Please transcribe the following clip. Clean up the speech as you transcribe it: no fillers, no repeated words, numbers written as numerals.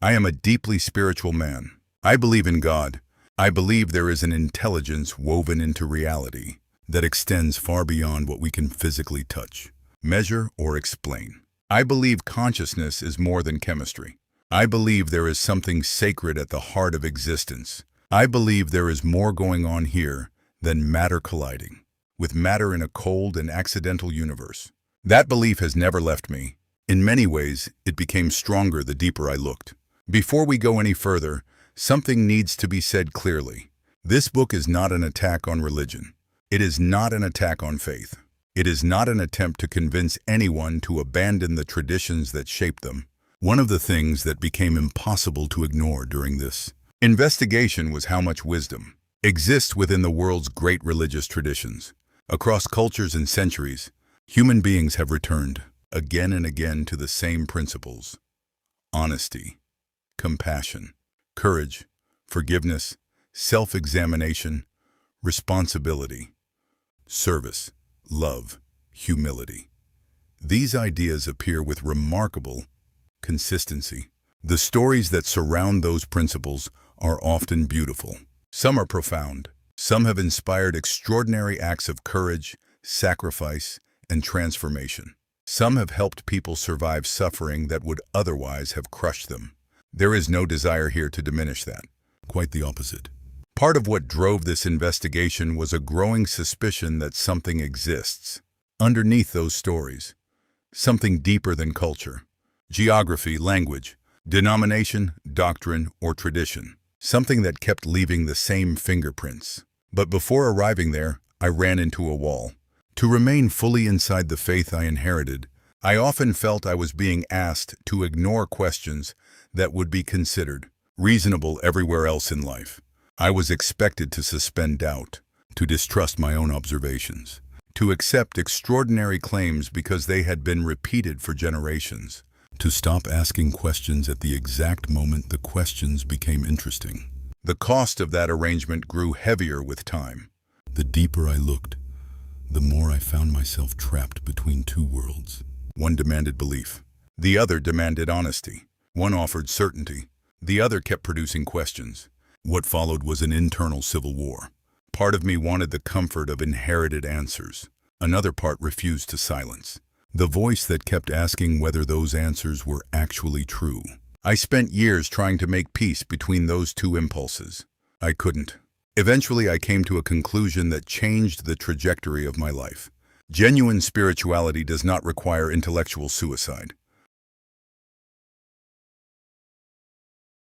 I am a deeply spiritual man. I believe in God. I believe there is an intelligence woven into reality that extends far beyond what we can physically touch, measure, or explain. I believe consciousness is more than chemistry. I believe there is something sacred at the heart of existence. I believe there is more going on here than matter colliding with matter in a cold and accidental universe. That belief has never left me. In many ways, it became stronger the deeper I looked. Before we go any further, something needs to be said clearly. This book is not an attack on religion. It is not an attack on faith. It is not an attempt to convince anyone to abandon the traditions that shaped them. One of the things that became impossible to ignore during this investigation was how much wisdom exists within the world's great religious traditions. Across cultures and centuries, human beings have returned again and again to the same principles: honesty, compassion, courage, forgiveness, self-examination, responsibility, service, love, humility. These ideas appear with remarkable consistency. The stories that surround those principles are often beautiful. Some are profound. Some have inspired extraordinary acts of courage, sacrifice, and transformation. Some have helped people survive suffering that would otherwise have crushed them. There is no desire here to diminish that. Quite the opposite. Part of what drove this investigation was a growing suspicion that something exists underneath those stories. Something deeper than culture, geography, language, denomination, doctrine, or tradition. Something that kept leaving the same fingerprints. But before arriving there, I ran into a wall. To remain fully inside the faith I inherited, I often felt I was being asked to ignore questions that would be considered reasonable everywhere else in life. I was expected to suspend doubt, to distrust my own observations, to accept extraordinary claims because they had been repeated for generations, to stop asking questions at the exact moment the questions became interesting. The cost of that arrangement grew heavier with time. The deeper I looked, the more I found myself trapped between two worlds. One demanded belief. The other demanded honesty. One offered certainty. The other kept producing questions. What followed was an internal civil war. Part of me wanted the comfort of inherited answers. Another part refused to silence the voice that kept asking whether those answers were actually true. I spent years trying to make peace between those two impulses. I couldn't. Eventually, I came to a conclusion that changed the trajectory of my life. Genuine spirituality does not require intellectual suicide.